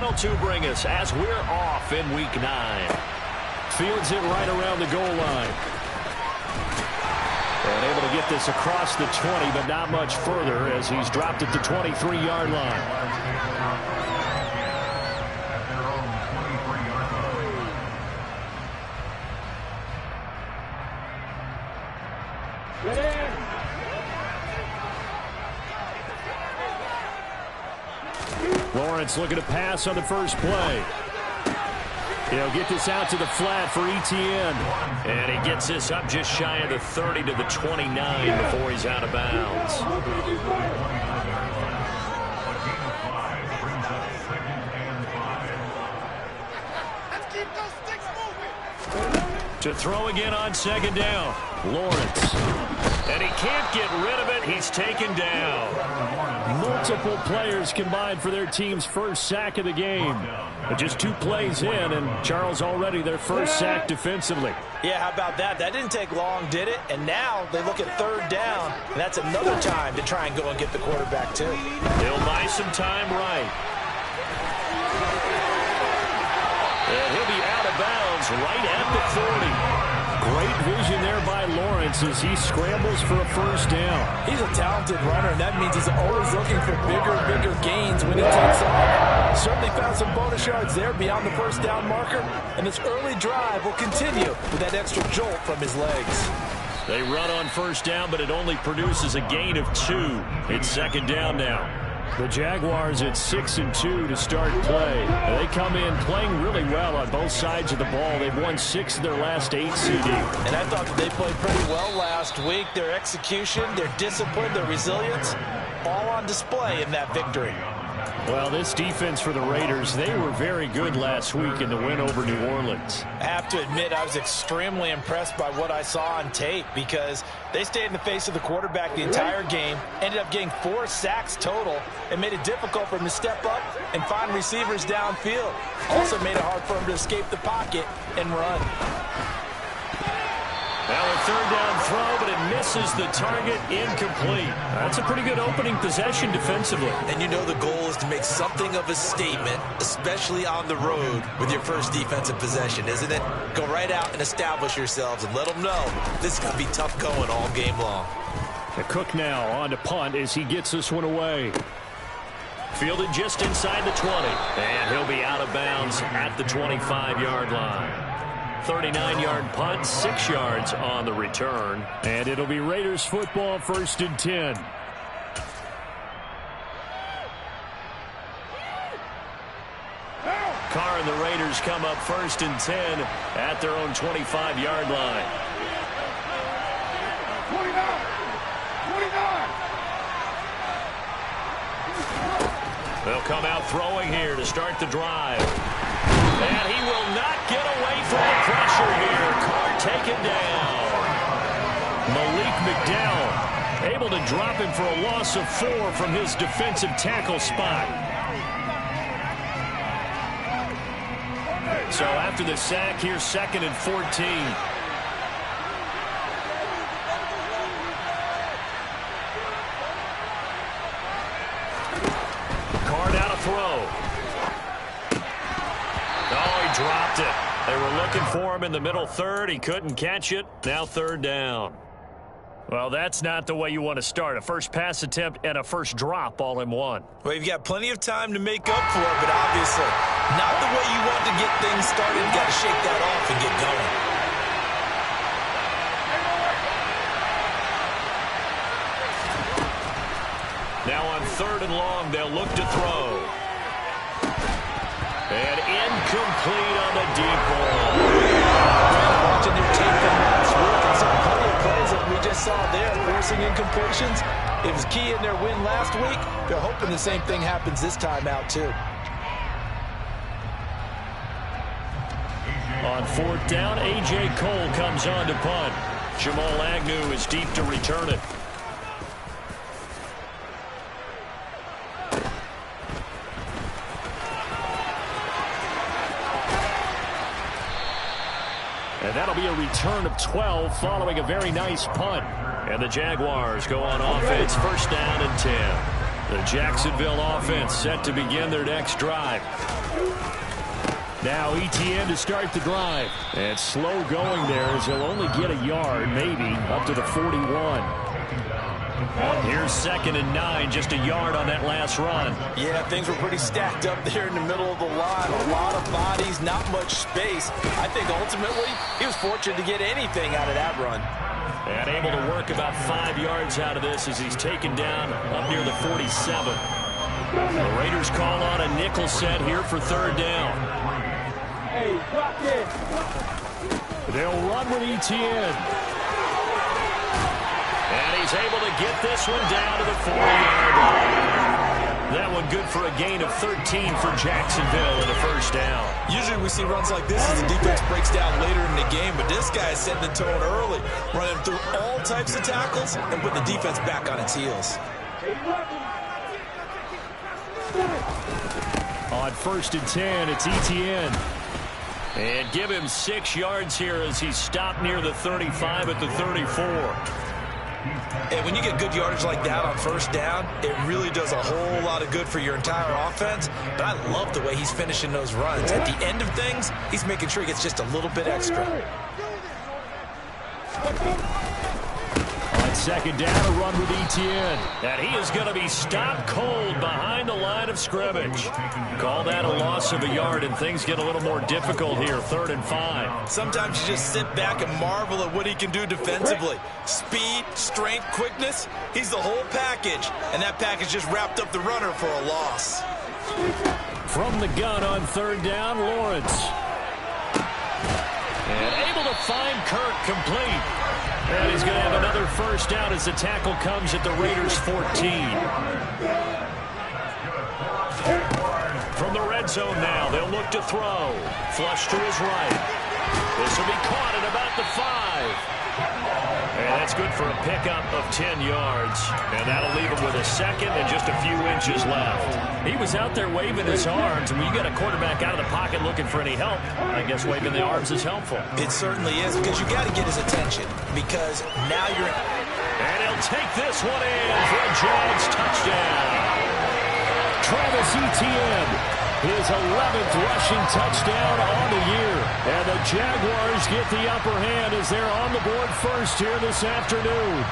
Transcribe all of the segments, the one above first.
final to bring us as we're off in Week 9. Fields it right around the goal line. And able to get this across the 20, but not much further as he's dropped at the 23-yard line. Lawrence looking to pass on the first play. He'll get this out to the flat for Etienne. And he gets this up just shy of the 30 to the 29 before he's out of bounds. To throw again on second down. Lawrence. And he can't get rid of it. He's taken down. Multiple players combined for their team's first sack of the game. But just 2 plays in, and Charles already their first sack defensively. Yeah, how about that? That didn't take long, did it? And now they look at third down, and that's another time to try and go and get the quarterback, too. He'll buy some time right. And he'll be out of bounds right at the 40. Great vision there by Lawrence as he scrambles for a first down. He's a talented runner, and that means he's always looking for bigger and bigger gains when he takes off. Certainly found some bonus yards there beyond the first down marker, and this early drive will continue with that extra jolt from his legs. They run on first down, but it only produces a gain of 2. It's second down now. The Jaguars at 6-2 to start play. They come in playing really well on both sides of the ball. They've won 6 of their last 8 CD. And I thought that they played pretty well last week. Their execution, their discipline, their resilience, all on display in that victory. Well, this defense for the Raiders, they were very good last week in the win over New Orleans. I have to admit, I was extremely impressed by what I saw on tape because they stayed in the face of the quarterback the entire game, ended up getting 4 sacks total, and made it difficult for him to step up and find receivers downfield. Also made it hard for him to escape the pocket and run. Now a third down throw, but it misses the target, incomplete. That's a pretty good opening possession defensively. And you know the goal is to make something of a statement, especially on the road with your first defensive possession, isn't it? Go right out and establish yourselves and let them know this is going to be tough going all game long. The Cook now on to punt as he gets this one away. Fielded just inside the 20, and he'll be out of bounds at the 25-yard line. 39-yard punt, 6 yards on the return. And it'll be Raiders football, 1st and 10. Carr and the Raiders come up 1st and 10 at their own 25-yard line. 29. They'll come out throwing here to start the drive. And he will not get away from the pressure here. Carr taken down. Malik McDowell able to drop him for a loss of 4 from his defensive tackle spot. So after the sack, here's 2nd and 14. Carr down to throw. Dropped it. They were looking for him in the middle third. He couldn't catch it. Now 3rd down. Well, that's not the way you want to start. A first pass attempt and a first drop all in one. Well, you've got plenty of time to make up for it, but obviously not the way you want to get things started. You've got to shake that off and get going. Now on 3rd and long, they'll look to throw. And incomplete on the deep ball. Watching their tape from last week and some plenty of plays that we just saw there, forcing incompletions. It was key in their win last week. They're hoping the same thing happens this time out, too. On 4th down, A.J. Cole comes on to punt. Jamal Agnew is deep to return it. And that'll be a return of 12 following a very nice punt. And the Jaguars go on offense, 1st down and 10. The Jacksonville offense set to begin their next drive. Now Etienne to start the drive. And slow going there as he'll only get a yard, maybe, up to the 41. Here's 2nd and 9, just a yard on that last run. Yeah, things were pretty stacked up there in the middle of the line. A lot of bodies, not much space. I think ultimately he was fortunate to get anything out of that run. And able to work about 5 yards out of this as he's taken down up near the 47. The Raiders call on a nickel set here for 3rd down. Hey, drop it. They'll run with Etienne. And he's able to get this one down to the 40-yard line. That one good for a gain of 13 for Jacksonville and a 1st down. Usually we see runs like this as the defense breaks down later in the game, but this guy is setting the tone early, running through all types of tackles and putting the defense back on its heels. On 1st and 10, it's Etienne. And give him 6 yards here as he's stopped near the 35 at the 34. And when you get good yardage like that on 1st down, it really does a whole lot of good for your entire offense. But I love the way he's finishing those runs. At the end of things, he's making sure he gets just a little bit extra. On 2nd down, a run with Etienne. And he is going to be stopped cold behind the line of scrimmage. Call that a loss of a yard, and things get a little more difficult here. 3rd and 5. Sometimes you just sit back and marvel at what he can do defensively. Speed, strength, quickness, he's the whole package. And that package just wrapped up the runner for a loss. From the gun on 3rd down, Lawrence. And able to find Kirk complete. And he's going to have another 1st down as the tackle comes at the Raiders' 14. From the red zone now, they'll look to throw. Flush to his right. This will be caught at about the 5. And that's good for a pickup of 10 yards. And that'll leave him with a 2nd and just a few inches left. He was out there waving his arms, and when you get a quarterback out of the pocket looking for any help, I guess waving the arms is helpful. It certainly is, because you got to get his attention, because now you're... And he'll take this one in for a Jags touchdown. Travis Etienne, his 11th rushing touchdown on the year. And the Jaguars get the upper hand as they're on the board first here this afternoon.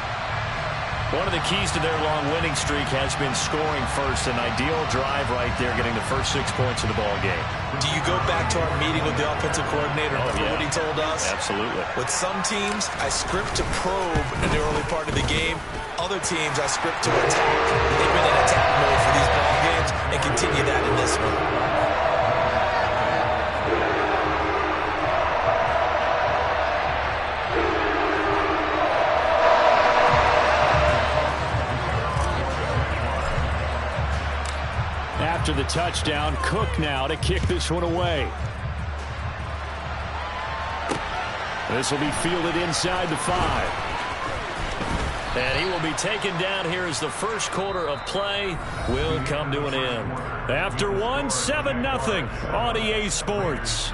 One of the keys to their long winning streak has been scoring first. An ideal drive right there, getting the first 6 points of the ball game. Do you go back to our meeting with the offensive coordinator and what he told us? Absolutely. With some teams, I script to probe in the early part of the game. Other teams, I script to attack. They've been in attack mode for these ball games and continue that in this one. After the touchdown, Cook now to kick this one away. This will be fielded inside the 5. And he will be taken down here as the first quarter of play will come to an end. After 7-0 on EA Sports.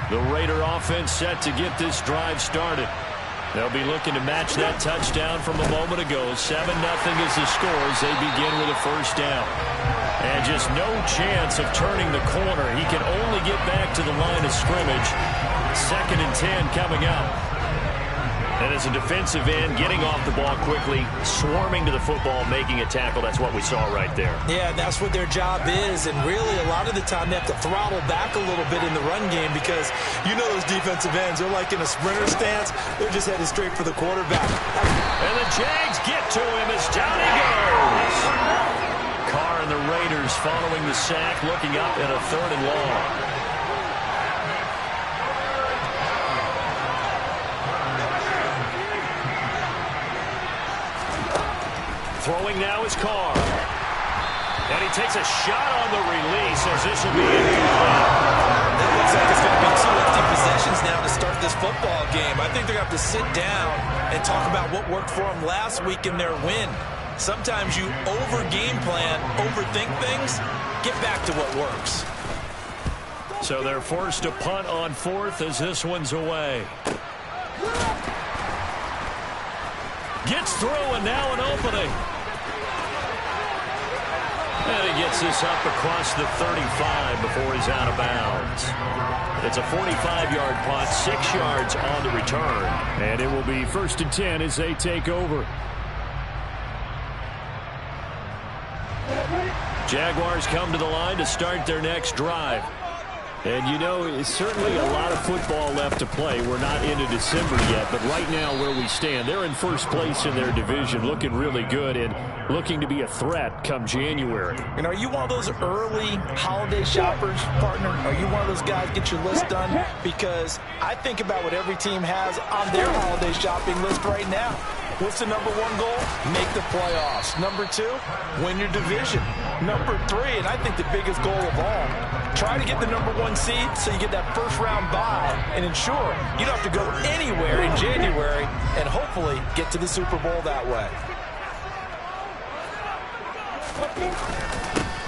The Raider offense set to get this drive started. They'll be looking to match that touchdown from a moment ago. 7-0 is the score as they begin with a 1st down. And just no chance of turning the corner. He can only get back to the line of scrimmage. 2nd and 10 coming up. And as a defensive end, getting off the ball quickly, swarming to the football, making a tackle. That's what we saw right there. Yeah, that's what their job is. And really, a lot of the time, they have to throttle back a little bit in the run game because you know those defensive ends, they're like in a sprinter stance. They're just headed straight for the quarterback. And the Jags get to him as down he goes. Carr and the Raiders following the sack, looking up at a 3rd and long. Throwing now is Carr. And he takes a shot on the release as this will be incomplete. looks like it's going to be 2 empty possessions now to start this football game. I think they're going to have to sit down and talk about what worked for them last week in their win. Sometimes you over-game plan, overthink things, get back to what works. So they're forced to punt on 4th as this one's away. Gets through and now an opening. And he gets this up across the 35 before he's out of bounds. It's a 45-yard punt, 6 yards on the return. And it will be 1st and 10 as they take over. Jaguars come to the line to start their next drive. And, you know, it's certainly a lot of football left to play. We're not into December yet, but right now where we stand, they're in first place in their division, looking really good and looking to be a threat come January. And are you one of those early holiday shoppers, partner? Are you one of those guys get your list done? Because I think about what every team has on their holiday shopping list right now. What's the number 1 goal? Make the playoffs. Number 2, win your division. Number 3, and I think the biggest goal of all, try to get the number 1 seed so you get that first-round bye and ensure you don't have to go anywhere in January and hopefully get to the Super Bowl that way.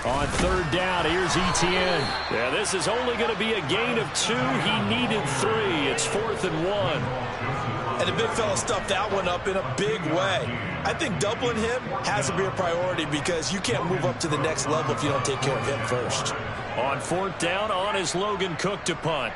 On 3rd down, here's Etienne. Yeah, this is only going to be a gain of 2. He needed 3. It's 4th and 1. And the big fella stuffed that one up in a big way. I think doubling him has to be a priority because you can't move up to the next level if you don't take care of him first. On 4th down, on is Logan Cook to punt.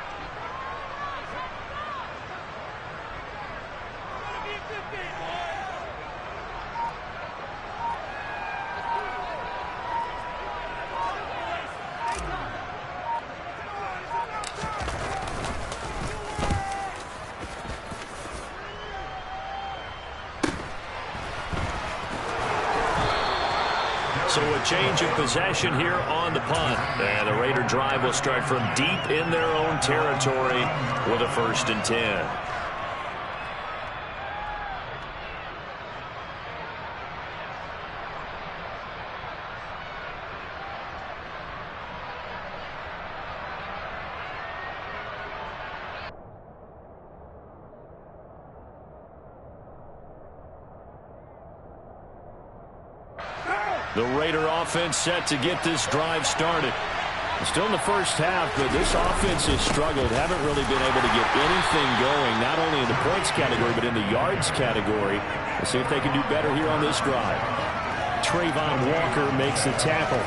So a change of possession here on the punt. And the Raider drive will start from deep in their own territory with a 1st and 10. The Raider offense set to get this drive started. Still in the first half, but this offense has struggled. Haven't really been able to get anything going, not only in the points category, but in the yards category. We'll see if they can do better here on this drive. Trayvon Walker makes the tackle.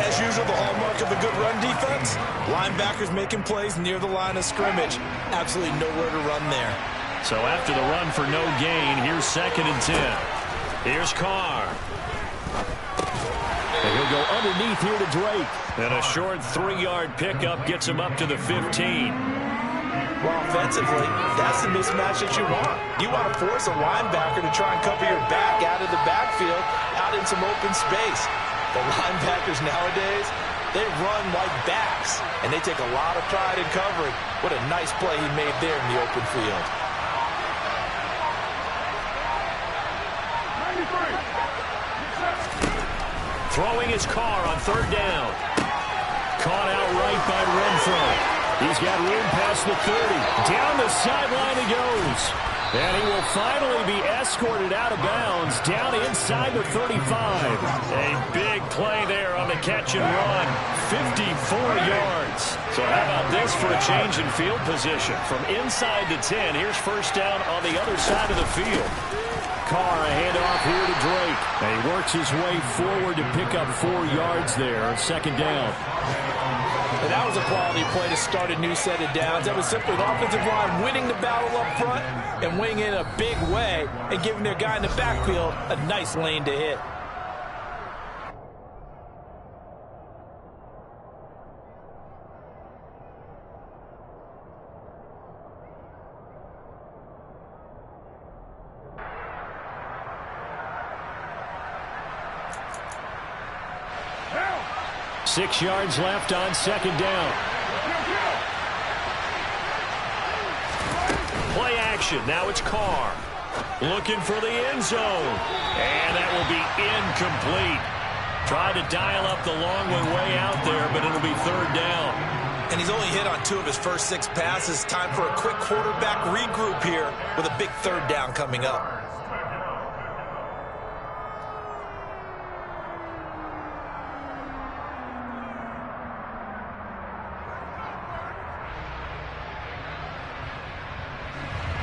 As usual, the hallmark of a good run defense, linebackers making plays near the line of scrimmage. Absolutely nowhere to run there. So after the run for no gain, here's 2nd and 10. Here's Carr. And he'll go underneath here to Drake. And a short 3-yard pickup gets him up to the 15. Well, offensively, that's the mismatch that you want. You want to force a linebacker to try and cover your back out of the backfield, out in some open space. The linebackers nowadays, they run like backs, and they take a lot of pride in covering. What a nice play he made there in the open field. Throwing his Carr on 3rd down. Caught out right by Renfro. He's got room past the 30. Down the sideline he goes. And he will finally be escorted out of bounds down inside the 35. A big play there on the catch and run. 54 yards. So how about this for a change in field position? From inside the 10, here's 1st down on the other side of the field. Carr, a handoff here to Drake. And he works his way forward to pick up 4 yards there on 2nd down. And that was a quality play to start a new set of downs. That was simply the offensive line winning the battle up front and winning in a big way and giving their guy in the backfield a nice lane to hit. Six yards left on 2nd down. Play action. Now it's Carr. Looking for the end zone. And that will be incomplete. Tried to dial up the long way out there, but it'll be 3rd down. And he's only hit on 2 of his first 6 passes. Time for a quick quarterback regroup here with a big 3rd down coming up.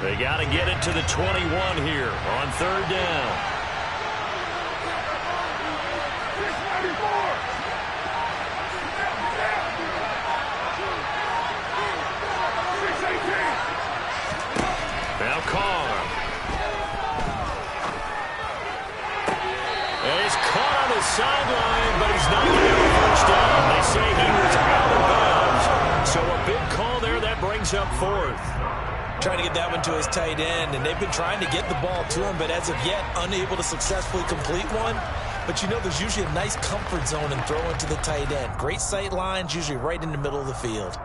They got to get it to the 21 here on 3rd down. Now Carr. And he's caught on the sideline, but he's not going to get a first down. They say he was out of bounds. So a big call there that brings up 4th. Trying to get that one to his tight end, and they've been trying to get the ball to him, but as of yet, unable to successfully complete one. But you know, there's usually a nice comfort zone in throwing to the tight end. Great sight lines, usually right in the middle of the field.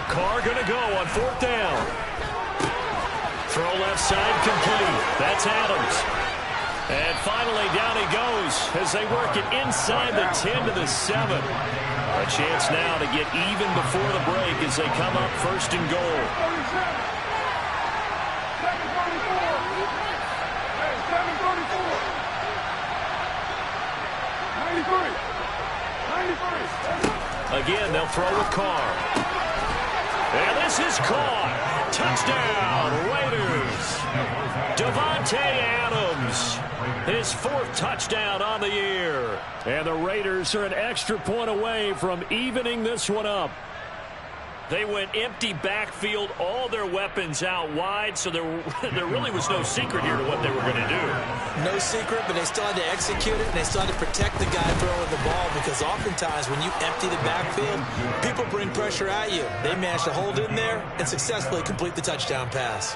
Carr going to go on 4th down. Throw left side complete. That's Adams. And finally down he goes as they work it inside the 10 to the 7. A chance now to get even before the break as they come up 1st and goal. Again, they'll throw with Carr. And this is caught. Touchdown, Raiders. Davante Adams, his 4th touchdown on the year. And the Raiders are an extra point away from evening this one up. They went empty backfield, all their weapons out wide, so there really was no secret here to what they were going to do. No secret, but they still had to execute it, and they still had to protect the guy throwing the ball, because oftentimes when you empty the backfield, people bring pressure at you. They managed to hold in there and successfully complete the touchdown pass.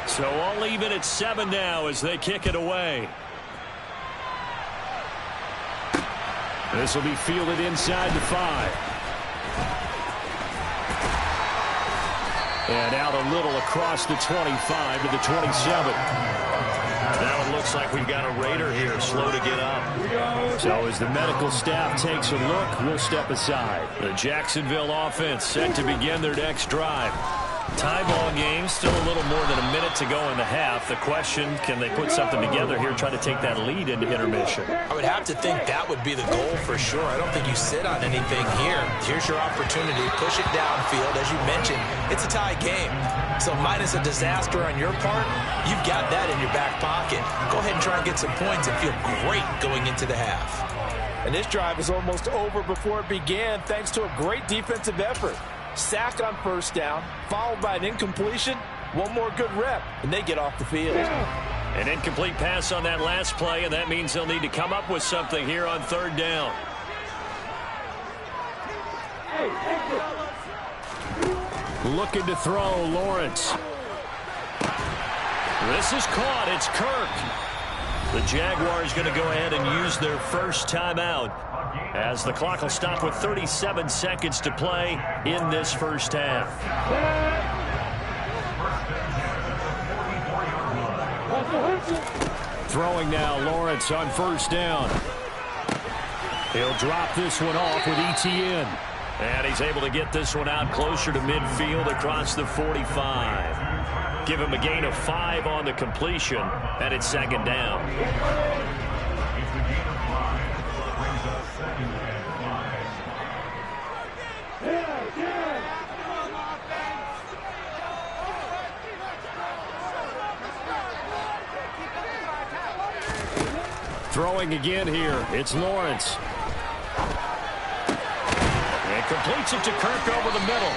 So all even at 7 now as they kick it away. This will be fielded inside the 5. And out a little across the 25 to the 27. Now it looks like we've got a Raider here, slow to get up. So as the medical staff takes a look, we'll step aside. The Jacksonville offense set to begin their next drive. Tie ball game, still a little more than a minute to go in the half. The question, can they put something together here, try to take that lead into intermission? I would have to think that would be the goal for sure. I don't think you sit on anything here. Here's your opportunity. Push it downfield. As you mentioned, it's a tie game. So minus a disaster on your part, you've got that in your back pocket. Go ahead and try and get some points and feel great going into the half. And this drive is almost over before it began thanks to a great defensive effort. Sack on 1st down, followed by an incompletion. One more good rep, and they get off the field. An incomplete pass on that last play, and that means they'll need to come up with something here on 3rd down. Looking to throw, Lawrence. This is caught. It's Kirk. The Jaguars going to go ahead and use their first timeout as the clock will stop with 37 seconds to play in this first half. Throwing now, Lawrence on 1st down. He'll drop this one off with Etienne. And he's able to get this one out closer to midfield across the 45. Give him a gain of 5 on the completion, and it's 2nd down. Throwing again here, it's Lawrence. And completes it to Kirk over the middle.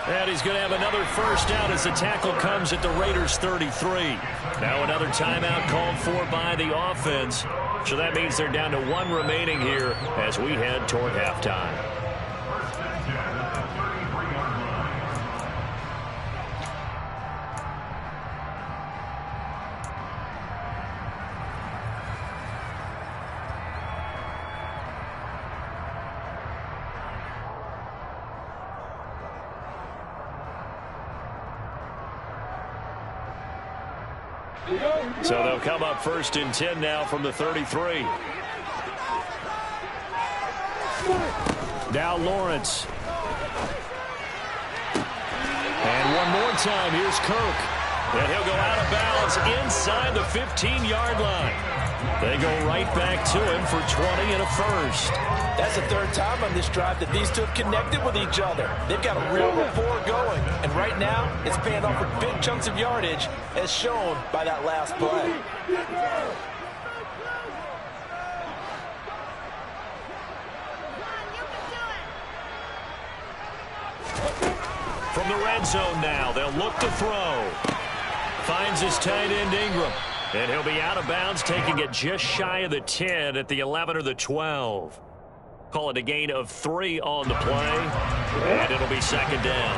And he's going to have another first down as the tackle comes at the Raiders' 33. Now another timeout called for by the offense. So that means they're down to 1 remaining here as we head toward halftime. So they'll come up 1st and 10 now from the 33. Now Lawrence. And one more time, here's Kirk. And he'll go out of bounds inside the 15-yard line. They go right back to him for 20 and a first. That's the 3rd time on this drive that these two have connected with each other. They've got a real rapport going. And right now, it's paying off with big chunks of yardage, as shown by that last play. From the red zone now, they'll look to throw. Finds his tight end Ingram. And he'll be out of bounds, taking it just shy of the 10 at the 11 or the 12. Call it a gain of 3 on the play, and it'll be 2nd down.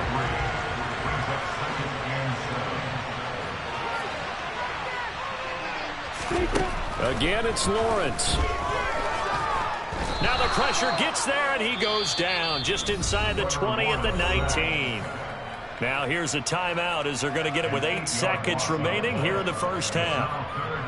Again, it's Lawrence. Now the pressure gets there, and he goes down just inside the 20 at the 19. Now here's a timeout as they're going to get it with 8 seconds remaining here in the first half.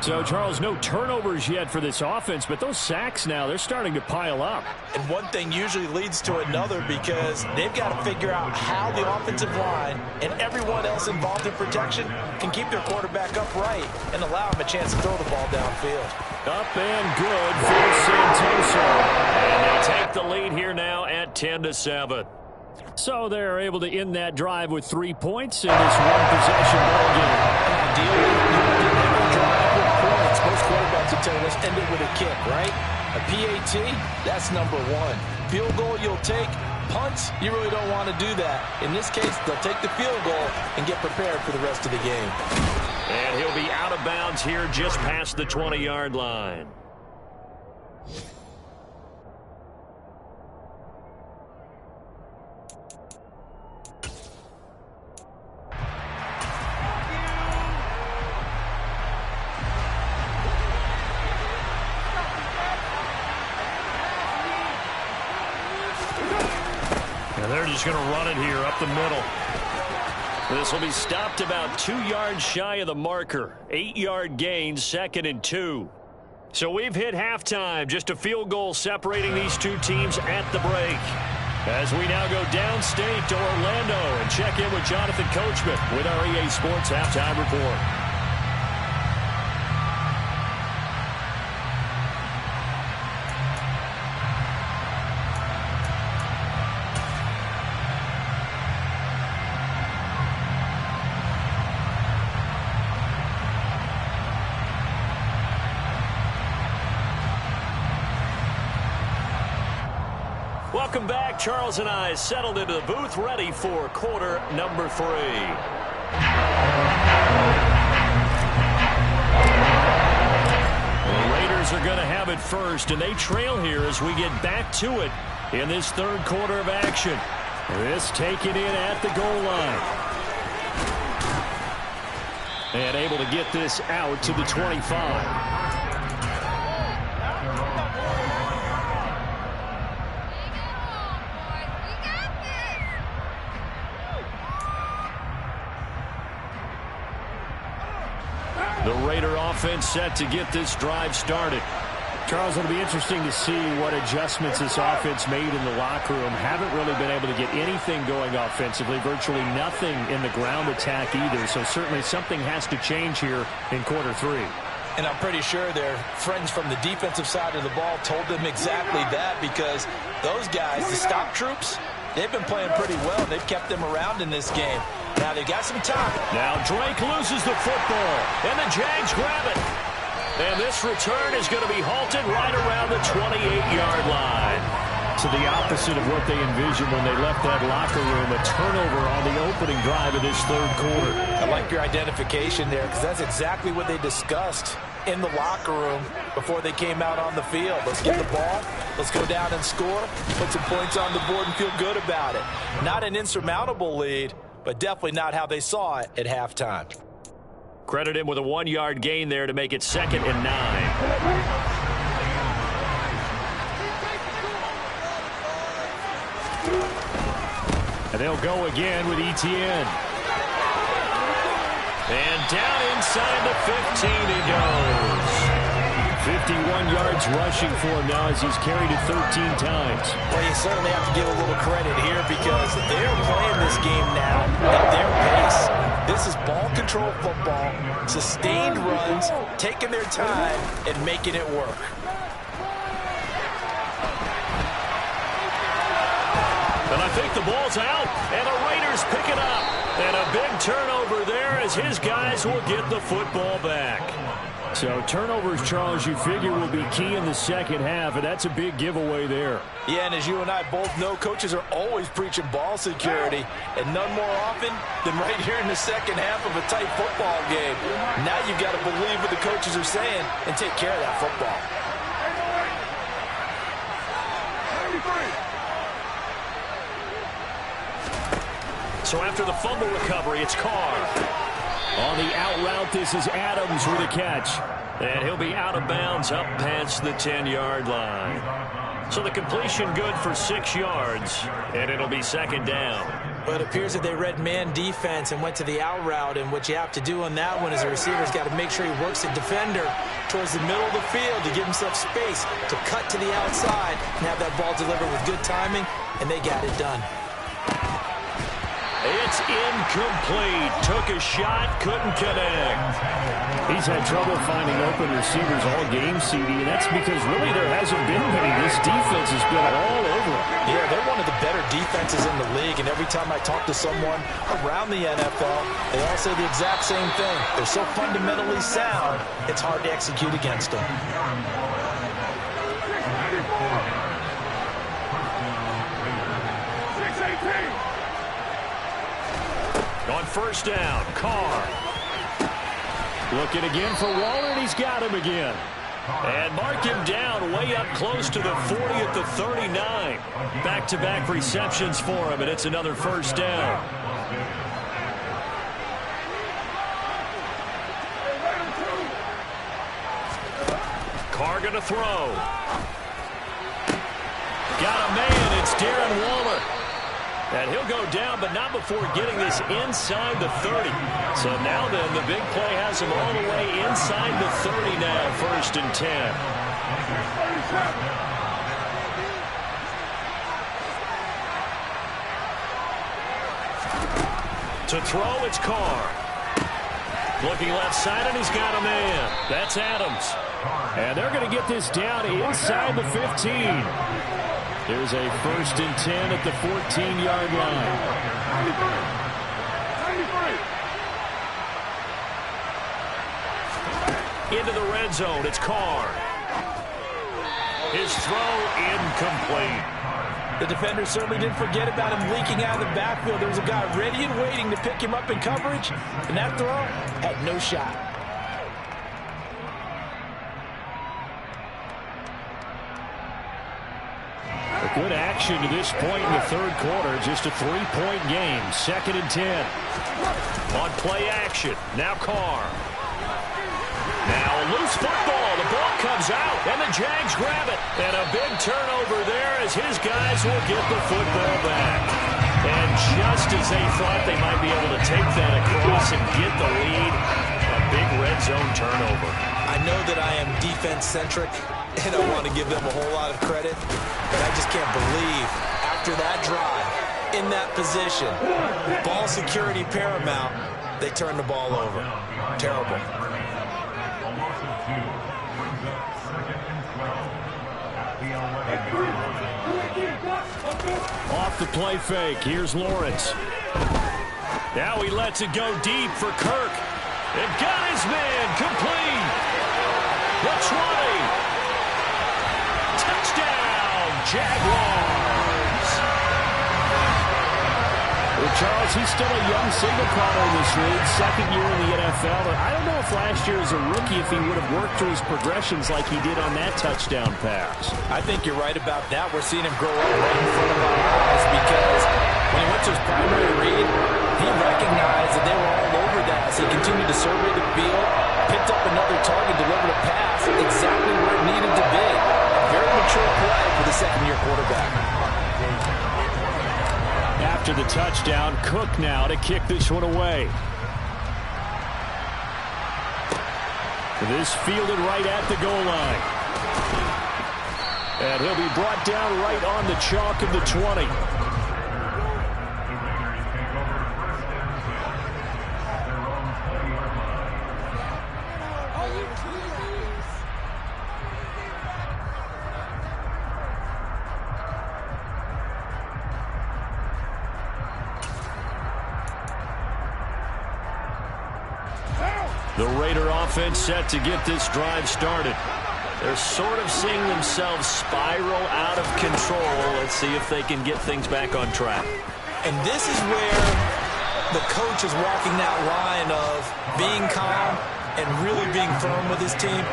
So, Charles, no turnovers yet for this offense, but those sacks now, they're starting to pile up. And one thing usually leads to another because they've got to figure out how the offensive line and everyone else involved in protection can keep their quarterback upright and allow him a chance to throw the ball downfield. Up and good for Santoso. And they take the lead here now at 10-7. So they're able to end that drive with 3 points in this one-possession ball game. Ideally, you want to end a drive with points. Most quarterbacks will tell you, let's end it with a kick, right? A PAT, that's number 1. Field goal you'll take. Punts, you really don't want to do that. In this case, they'll take the field goal and get prepared for the rest of the game. And he'll be out of bounds here just past the 20-yard line. They're just going to run it here up the middle. This will be stopped about 2 yards shy of the marker. 8-yard gain, 2nd and 2. So we've hit halftime. Just a field goal separating these two teams at the break. As we now go downstate to Orlando and check in with Jonathan Coachman with our EA Sports Halftime Report. Welcome back. Charles and I settled into the booth, ready for quarter number 3. The Raiders are going to have it first, and they trail here as we get back to it in this 3rd quarter of action. This taken in at the goal line. And able to get this out to the 25. The Raider offense set to get this drive started. Charles, it'll be interesting to see what adjustments this offense made in the locker room. Haven't really been able to get anything going offensively, virtually nothing in the ground attack either. So certainly something has to change here in quarter 3. And I'm pretty sure their friends from the defensive side of the ball told them exactly that, because those guys, the stop troops, they've been playing pretty well. They've kept them around in this game. Now they've got some time. Now Drake loses the football, and the Jags grab it. And this return is going to be halted right around the 28-yard line. So the opposite of what they envisioned when they left that locker room, a turnover on the opening drive of this third quarter. I like your identification there because that's exactly what they discussed in the locker room before they came out on the field. Let's get the ball. Let's go down and score. Put some points on the board and feel good about it. Not an insurmountable lead, but definitely not how they saw it at halftime. Credit him with a 1-yard gain there to make it 2nd and 9. And they'll go again with Etienne. And down inside the 15 he goes. 51 yards rushing for him now as he's carried it 13 times. Well, you certainly have to give a little credit here because they're playing this game now at their pace. This is ball control football, sustained runs, taking their time and making it work. And I think the ball's out, and the Raiders pick it up. And a big turnover there as his guys will get the football back. So turnovers, Charles, you figure will be key in the second half, and that's a big giveaway there. Yeah, and as you and I both know, coaches are always preaching ball security, and none more often than right here in the second half of a tight football game. Now you've got to believe what the coaches are saying and take care of that football. So after the fumble recovery, it's Carr. On the out route, this is Adams with a catch. And he'll be out of bounds up past the 10-yard line. So the completion good for 6 yards, and it'll be 2nd down. Well, it appears that they read man defense and went to the out route, and what you have to do on that one is the receiver's got to make sure he works the defender towards the middle of the field to give himself space to cut to the outside and have that ball delivered with good timing, and they got it done. It's incomplete. Took a shot, couldn't connect. He's had trouble finding open receivers all game, CD, and that's because really there hasn't been many. This defense has been all over him. Yeah, they're one of the better defenses in the league, and every time I talk to someone around the NFL, they all say the exact same thing. They're so fundamentally sound, it's hard to execute against them. On 1st down, Carr. Looking again for Waller, and he's got him again. And mark him down way up close to the 40 at the 39. Back-to-back receptions for him, and it's another 1st down. Carr going to throw. Got a man, it's Darren Waller. And he'll go down, but not before getting this inside the 30. So now then, the big play has him all the way inside the 30 now, 1st and 10. To throw, it's Carr. Looking left side, and he's got a man. That's Adams. And they're going to get this down inside the 15. There's a 1st and 10 at the 14-yard line. Into the red zone, it's Carr. His throw incomplete. The defender certainly didn't forget about him leaking out of the backfield. There was a guy ready and waiting to pick him up in coverage, and that throw had no shot. Good action to this point in the third quarter. Just a 3-point game. 2nd and 10. On play action. Now Carr. Now a loose football. The ball comes out, and the Jags grab it. And a big turnover there as his guys will get the football back. And just as they thought they might be able to take that across and get the lead, a big red zone turnover. I know that I am defense-centric, and I want to give them a whole lot of credit, but I just can't believe after that drive, in that position, ball security paramount, they turn the ball over. Terrible. Off the play fake, here's Lawrence. Now he lets it go deep for Kirk. And got his man complete. The 20. Touchdown, Jaguars. Charles, he's still a young signal caller in this league, second year in the NFL. But I don't know if last year as a rookie, if he would have worked through his progressions like he did on that touchdown pass. I think you're right about that. We're seeing him grow up right in front of our eyes because when he went to his primary read, he recognized that they were all over that as he continued to survey the field, picked up another target, delivered a pass exactly where it needed to be. A very mature play for the second-year quarterback. After the touchdown, Cook now to kick this one away. This fielded right at the goal line. And he'll be brought down right on the chalk of the 20. The Raider offense set to get this drive started. They're sort of seeing themselves spiral out of control. Let's see if they can get things back on track. And this is where the coach is walking that line of being calm and really being firm with his team.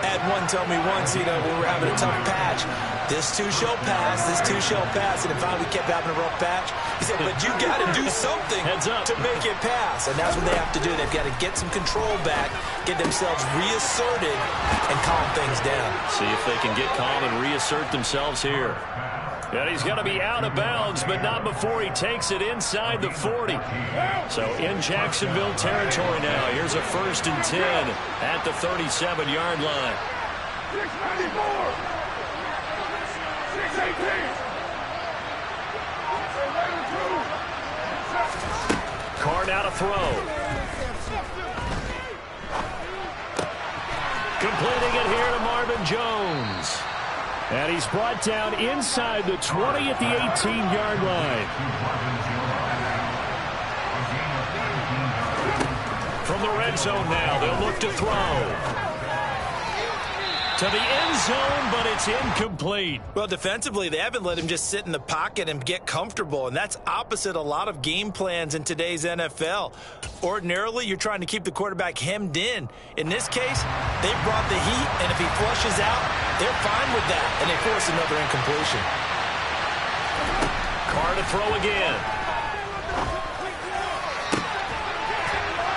Had one tell me once, when we were having a tough patch, this too shall pass, this too shall pass, and it finally kept having a rough patch. He said, but you got to do something to make it pass, and that's what they have to do. They've got to get some control back, get themselves reasserted, and calm things down. See if they can get calm and reassert themselves here. And he's going to be out of bounds, but not before he takes it inside the 40. So in Jacksonville territory now. Here's a 1st and 10 at the 37-yard line. 694. 618. Carr now to throw. Completing it here to Marvin Jones. And he's brought down inside the 20 at the 18-yard line. From the red zone now, they'll look to throw. To the end zone, but it's incomplete. Well, defensively, they haven't let him just sit in the pocket and get comfortable, and that's opposite a lot of game plans in today's NFL. Ordinarily, you're trying to keep the quarterback hemmed in. In this case, they brought the heat, and if he flushes out, they're fine with that, and they force another incompletion. Carr to throw again.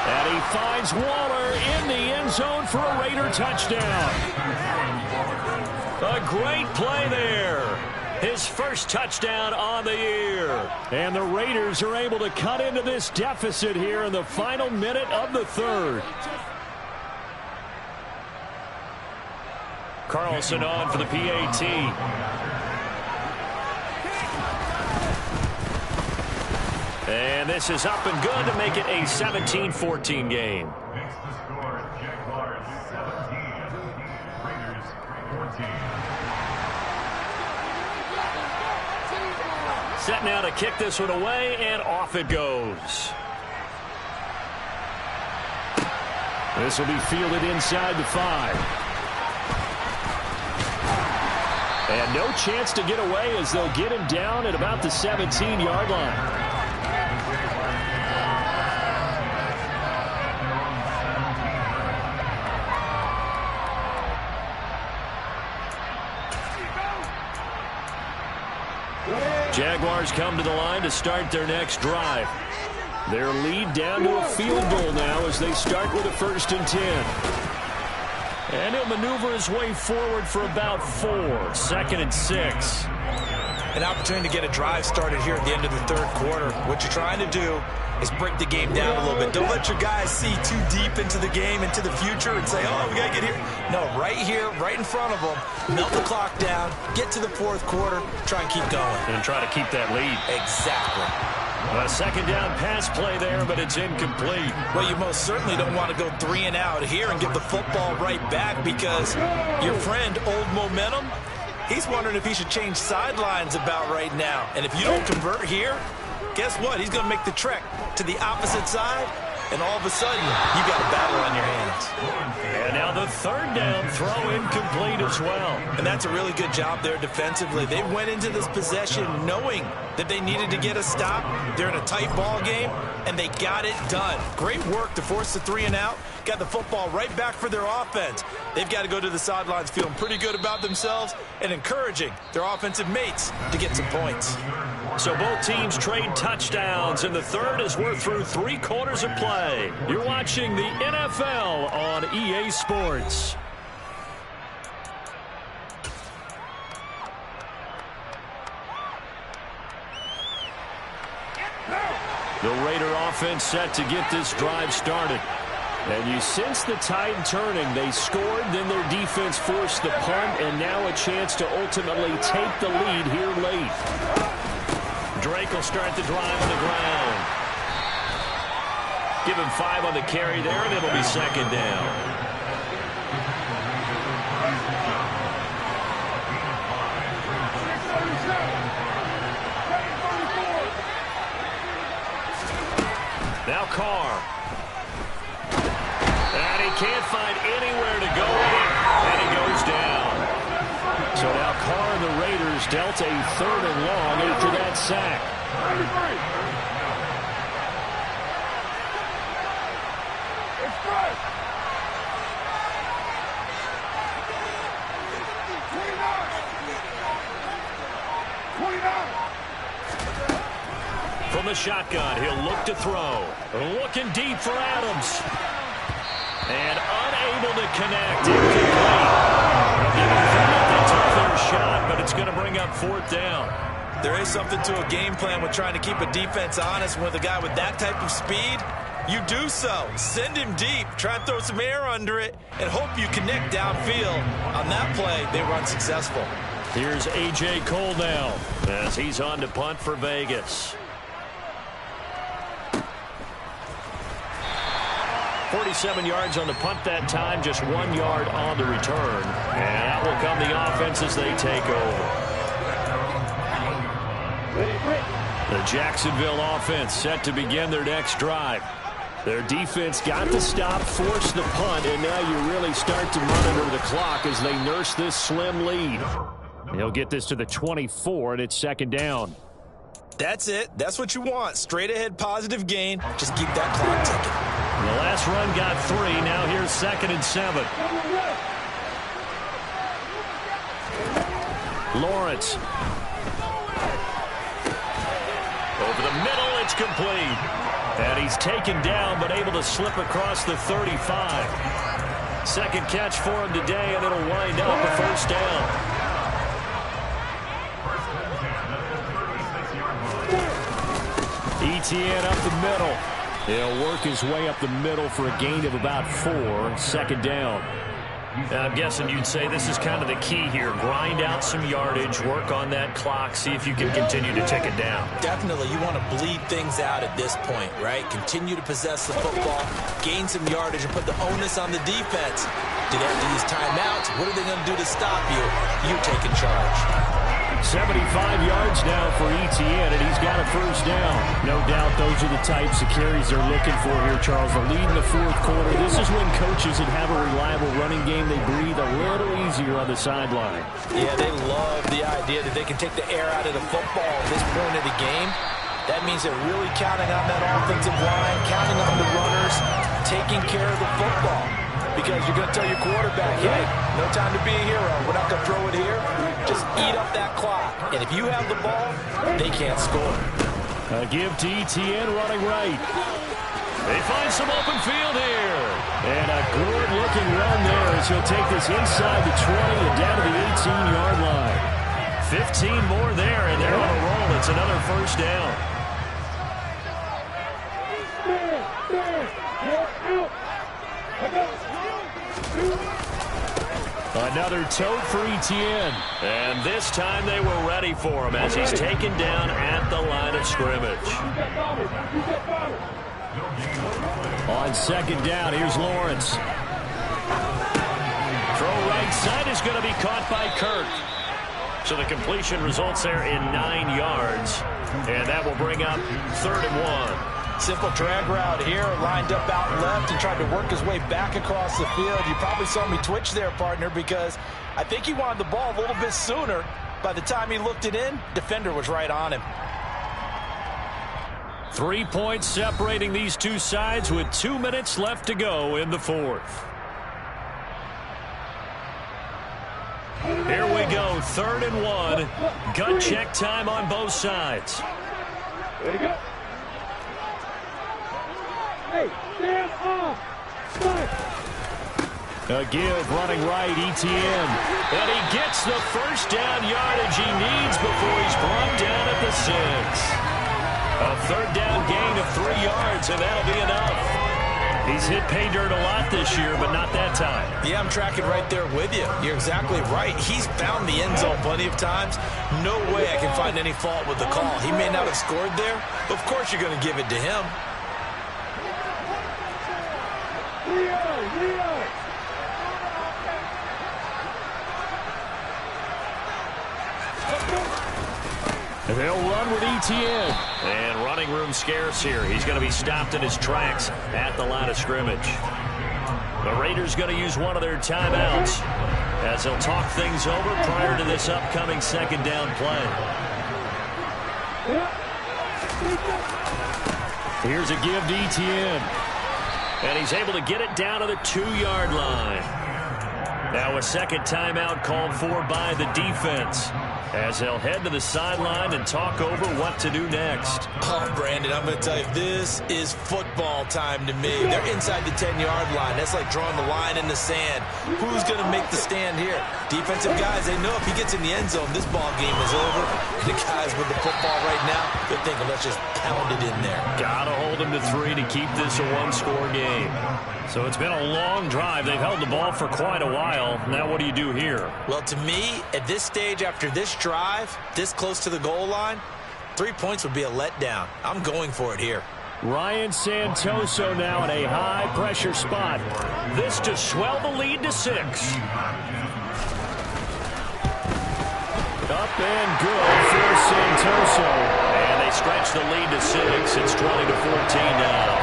And he finds Waller in the end zone for a Raider touchdown. A great play there. His first touchdown on the year. And the Raiders are able to cut into this deficit here in the final minute of the third. Carlson on for the PAT. And this is up and good to make it a 17-14 game. Makes the score Jaguars 17, Raiders 14. Set now to kick this one away, and off it goes. This will be fielded inside the 5. And no chance to get away as they'll get him down at about the 17-yard line. Jaguars come to the line to start their next drive. Their lead down to a field goal now as they start with a 1st and 10. And he'll maneuver his way forward for about 4. 2nd and 6. An opportunity to get a drive started here at the end of the third quarter. What you're trying to do is break the game down a little bit. Don't let your guys see too deep into the game, into the future, and say, oh, we got to get here. No, right here, right in front of them, melt the clock down, get to the fourth quarter, try and keep going. And try to keep that lead. Exactly. A second down pass play there, but it's incomplete. Well, you most certainly don't want to go 3 and out here and give the football right back because your friend, Old Momentum, he's wondering if he should change sidelines about right now. And if you don't convert here, guess what? He's going to make the trek to the opposite side and all of a sudden, you got a battle on your hands. And now the third down throw incomplete as well. And that's a really good job there defensively. They went into this possession knowing that they needed to get a stop. They're in a tight ball game, and they got it done. Great work to force the 3 and out. Got the football right back for their offense. They've got to go to the sidelines feeling pretty good about themselves and encouraging their offensive mates to get some points. So both teams trade touchdowns, and the third as we're through 3 quarters of play. You're watching the NFL on EA Sports. The Raider offense set to get this drive started. And you sense the tide turning. They scored, then their defense forced the punt, and now a chance to ultimately take the lead here late. Drake will start the drive on the ground. Give him 5 on the carry there, and it'll be second down. Now Carr. And he can't find anywhere to go with it, and he goes down. So now Carr and the Raiders dealt a 3rd and long after that sack. From the shotgun, he'll look to throw. Looking deep for Adams. And unable to connect. Incomplete. They took their shot, but it's going to bring up 4th down. There is something to a game plan with trying to keep a defense honest. With a guy with that type of speed, you do so. Send him deep. Try and throw some air under it and hope you connect downfield. On that play, they were unsuccessful. Here's A.J. Cole now as he's on to punt for Vegas. 47 yards on the punt that time, just 1 yard on the return. And that will come the offense as they take over. The Jacksonville offense set to begin their next drive. Their defense got the stop, forced the punt, and now you really start to monitor the clock as they nurse this slim lead. He'll get this to the 24, and it's second down. That's it. That's what you want. Straight ahead positive gain. Just keep that clock ticking. The last run got 3. Now here's 2nd and 7. Lawrence. Over the middle, it's complete. And he's taken down, but able to slip across the 35. Second catch for him today, and it'll wind up a 1st down. Etienne up the middle. He'll work his way up the middle for a gain of about 4. 2nd down. I'm guessing you'd say this is kind of the key here. Grind out some yardage, work on that clock, see if you can continue to tick it down. Definitely, you want to bleed things out at this point, right? Continue to possess the football, gain some yardage, and put the onus on the defense. Did they have to use timeouts? What are they going to do to stop you? You taking charge. 75 yards now for Etienne, and he's got a 1st down. No doubt those are the types of carries they're looking for here, Charles. The lead in the 4th quarter. This is when coaches that have a reliable running game, they breathe a little easier on the sideline. Yeah, they love the idea that they can take the air out of the football at this point of the game. That means they're really counting on that offensive line, counting on the runners, taking care of the football. Because you're going to tell your quarterback, hey, no time to be a hero. We're not going to throw it here. Just eat up that clock. And if you have the ball, they can't score. A give to Etienne running right. They find some open field here. And a good-looking run there as he'll take this inside the 20 and down to the 18-yard line. 15 more there, and they're on a roll. It's another 1st down. Another tote for Etienne. And this time they were ready for him as he's taken down at the line of scrimmage. On 2nd down, here's Lawrence. Throw right side is going to be caught by Kirk. So the completion results there in 9 yards. And that will bring up 3rd and 1. Simple drag route here, lined up out left and tried to work his way back across the field. You probably saw me twitch there, partner, because I think he wanted the ball a little bit sooner. By the time he looked it in, defender was right on him. 3 points separating these two sides with 2 minutes left to go in the fourth. Here we go, 3rd and 1. Gut check time on both sides. There you go. Hey, stand off. A give running right, ETN. And he gets the first down yardage he needs before he's brought down at the 6. A 3rd down gain of 3 yards, and that'll be enough. He's hit pay dirt a lot this year, but not that time. Yeah, I'm tracking right there with you. You're exactly right. He's found the end zone plenty of times. No way I can find any fault with the call. He may not have scored there, but of course you're going to give it to him. Leo. They'll run with ETN. And running room scarce here. He's going to be stopped in his tracks at the line of scrimmage. The Raiders going to use one of their timeouts as they'll talk things over prior to this upcoming 2nd down play. Here's a give to ETN. And he's able to get it down to the 2-yard line. Now a 2nd timeout called for by the defense, as they'll head to the sideline and talk over what to do next. Oh, Brandon, I'm going to tell you, this is football time to me. They're inside the 10-yard line. That's like drawing the line in the sand. Who's going to make the stand here? Defensive guys, they know if he gets in the end zone, this ball game is over. And the guys with the football right now, they're thinking, let's just pound it in there. Gotta hold him to 3 to keep this a 1-score game. So it's been a long drive. They've held the ball for quite a while. Now what do you do here? Well, to me, at this stage, after this drive, this close to the goal line, 3 points would be a letdown. I'm going for it here. Ryan Santoso now in a high-pressure spot. This to swell the lead to 6. Up and good for Santoso. And they stretch the lead to 6. It's 20-14 now.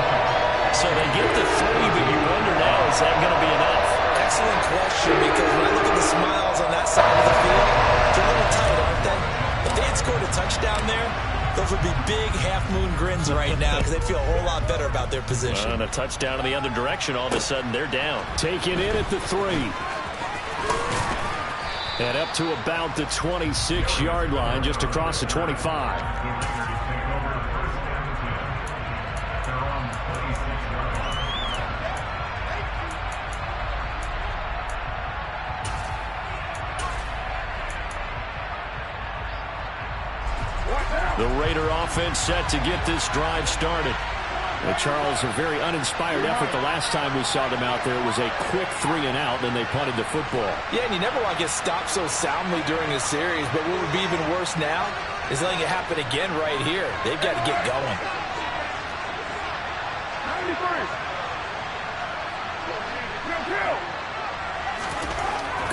So they get the 3, but you wonder now, is that going to be enough? Excellent question, because when I look at the smiles on that side of the field, they're a little tight, aren't they? If they had scored a touchdown there, those would be big half-moon grins right now because they'd feel a whole lot better about their position. And a touchdown in the other direction, all of a sudden they're down. Taken in at the 3. And up to about the 26-yard line, just across the 25. The Raider offense set to get this drive started. Charles, a very uninspired effort the last time we saw them out there. It was a quick 3 and out, then they punted the football. Yeah, and you never want to get stopped so soundly during a series, but what would be even worse now is letting it happen again right here. They've got to get going. 93.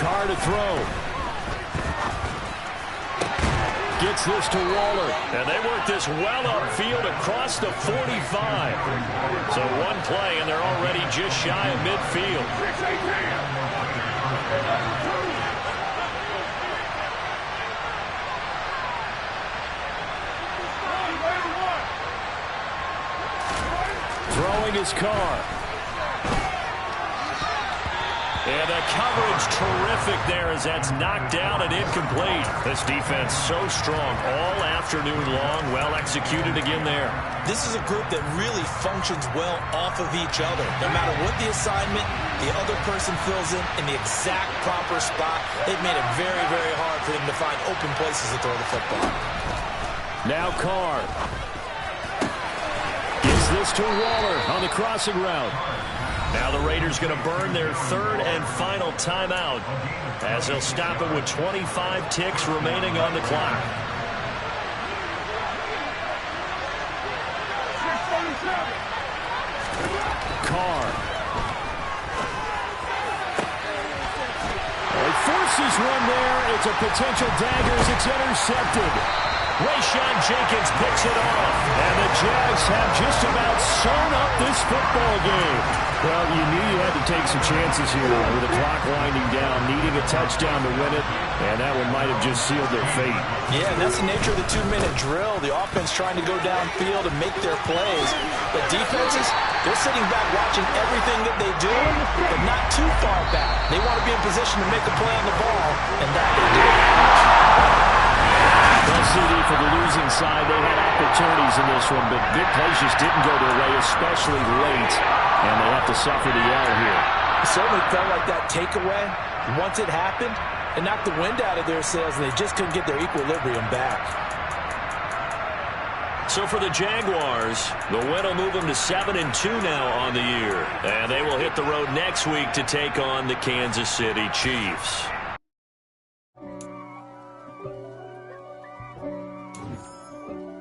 Carr to throw. Gets this to Waller. And they work this well upfield across the 45. So one play, and they're already just shy of midfield. 6-18. Throwing his Carr. And the coverage terrific there as that's knocked down and incomplete. This defense so strong all afternoon long. Well executed again there. This is a group that really functions well off of each other. No matter what the assignment, the other person fills in the exact proper spot. They've made it very, very hard for them to find open places to throw the football. Now Carr. Gives this to Waller on the crossing route. Now the Raiders going to burn their 3rd and final timeout as they'll stop it with 25 ticks remaining on the clock. Carr. He forces one there. It's a potential dagger as it's intercepted. Rayshawn Jenkins picks it off. And the Jags have just about sewn up this football game. Well, you knew you had to take some chances here with the clock winding down, needing a touchdown to win it, and that one might have just sealed their fate. Yeah, and that's the nature of the 2-minute drill. The offense trying to go downfield and make their plays. But defenses, they're sitting back watching everything that they do, but not too far back. They want to be in position to make a play on the ball, and that they do. Well, CD, for the losing side, they had opportunities in this one, but big plays just didn't go their way, especially late, and they have to suffer the L here. It certainly felt like that takeaway, once it happened, it knocked the wind out of their sails, and they just couldn't get their equilibrium back. So for the Jaguars, the win will move them to 7-2 now on the year, and they will hit the road next week to take on the Kansas City Chiefs.